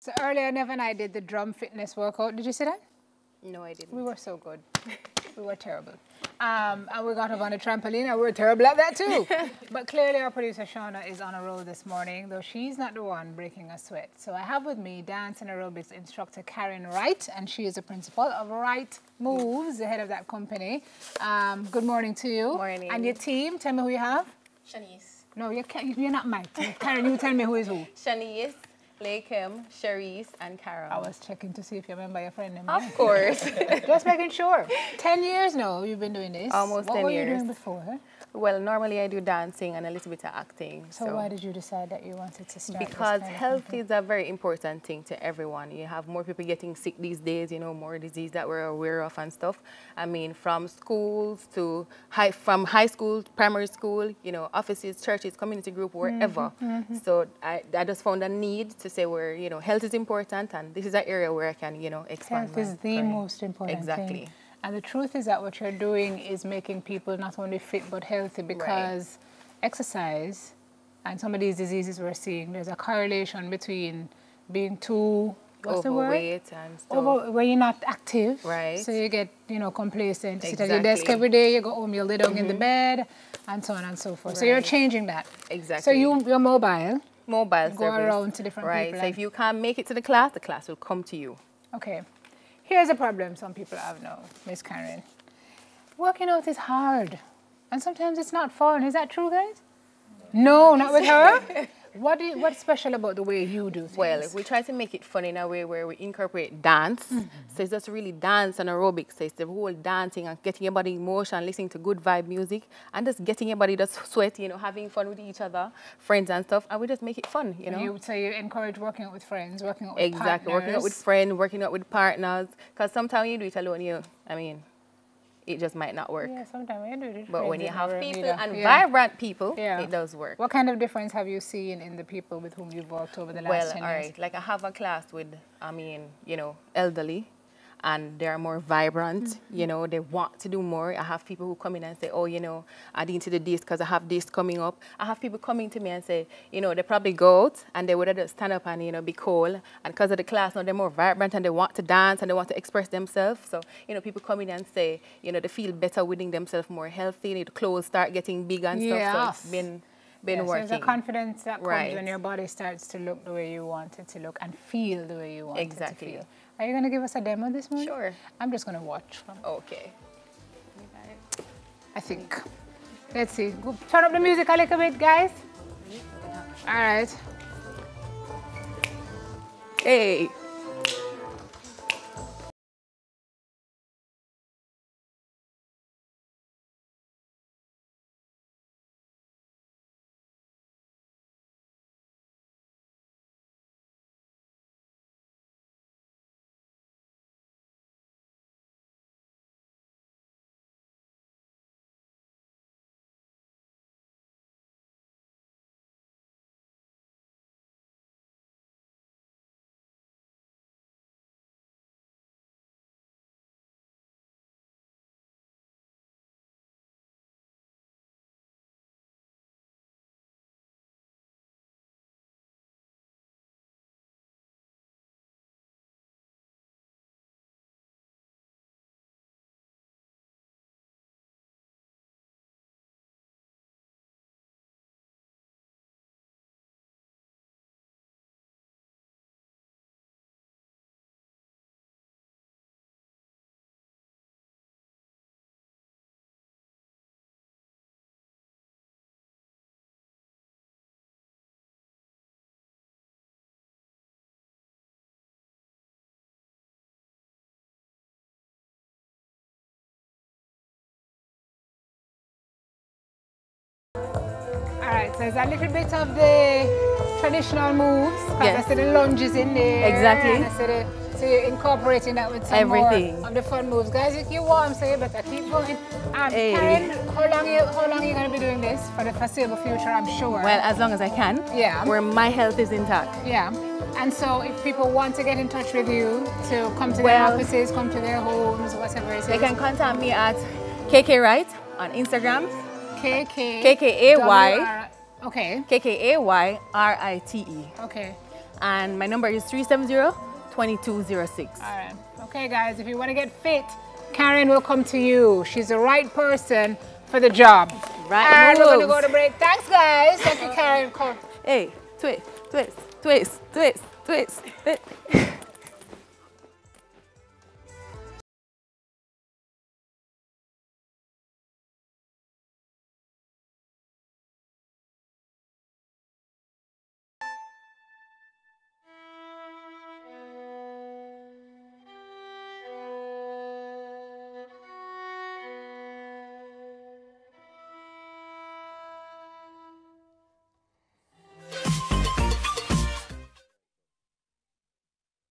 So earlier, Nev and I did the drum fitness workout. Did you see that? No, I didn't. We were so good. We were terrible. And we got up on a trampoline and we were terrible at that too. But clearly our producer Shauna is on a roll this morning, though she's not the one breaking a sweat. So I have with me dance and aerobics instructor Karen Wright, and she is the principal of Wright Moves, the head of that company. Good morning to you. Morning. And your team, tell me who you have. Shanice. No, you're not Mike. Karen, you tell me who is who. Shanice, Lakem, Cherise, and Carol. I was checking to see if you remember your friend name. Of course. Just making sure. 10 years now you've been doing this. Almost 10 years. What were you doing before? Well, normally I do dancing and a little bit of acting. So why did you decide that you wanted to start Because this kind of health company? is a very important thing to everyone. You have more people getting sick these days, you know, more disease that we're aware of and stuff. I mean, from schools to from high school, primary school, you know, offices, churches, community group, wherever. So I just found a need to say where, you know, health is important and this is an area where I can, you know, expand. Health is the most important Exactly. thing. And the truth is that what you're doing is making people not only fit but healthy, because exercise and some of these diseases we're seeing, there's a correlation between being too overweight and stuff. Where you're not active. Right. So you get, you know, complacent. You sit at Exactly. your desk every day, you go home, you lay down in the bed, and so on and so forth. So you're changing that. Exactly. So you're mobile. Mobile Go service. around to different right. people. So if you can't make it to the class will come to you. Okay. Here's a problem some people have now, Miss Karen. Working out is hard. And sometimes it's not fun. Is that true, guys? No, not with her? What's special about the way you do things? Well, we try to make it fun in a way where we incorporate dance. So it's just really dance and aerobics. So it's the whole dancing and getting your body in motion, listening to good vibe music, and just getting your body to sweat, you know, having fun with each other, friends and stuff. And we just make it fun, you know. So you encourage working out with friends, working out with Exactly, partners. working out with friends, working out with partners. Because sometimes you do it alone, it just might not work. Yeah, sometimes you do it. But when you have people and Yeah. vibrant people, it does work. What kind of difference have you seen in the people with whom you've worked over the last 10 years? Well, all right. Like I have a class with, elderly, and they're more vibrant. You know, they want to do more. I have people who come in and say, oh, you know, I need to do this because I have this coming up. I have people coming to me and say, you know, they probably go out and they would have just stand up and, you know, be cool. And because of the class, now they're more vibrant and they want to dance and they want to express themselves. So, you know, people come in and say, you know, they feel better within themselves, more healthy. The clothes start getting big and stuff. So it's been working. There's a confidence that comes when your body starts to look the way you want it to look and feel the way you want it to feel. Are you going to give us a demo this morning? Sure. I'm just going to watch. Okay. I think. Let's see. Go, turn up the music a little bit, guys. All right. Hey. All right, so there's a little bit of the traditional moves. Yes. I see the lunges in there. Exactly. And I see so you're incorporating that with some more of the fun moves. Guys, if you want, so you better keep going. Karen, how long are you going to be doing this for the foreseeable future, I'm sure? Well, as long as I can. Yeah. Where my health is intact. Yeah. And so if people want to get in touch with you, to come to their offices, come to their homes, whatever it is. They can contact me at KK Wright on Instagram. KKAY. KKAY. Okay. KKAYRITE. Okay. And my number is 370-2206. All right. Okay, guys, if you want to get fit, Karen will come to you. She's the right person for the job. Right. And we're going to go to break. Thanks, guys. Thank you, Karen. Come. Hey, twist, twist, twist, twist, twist.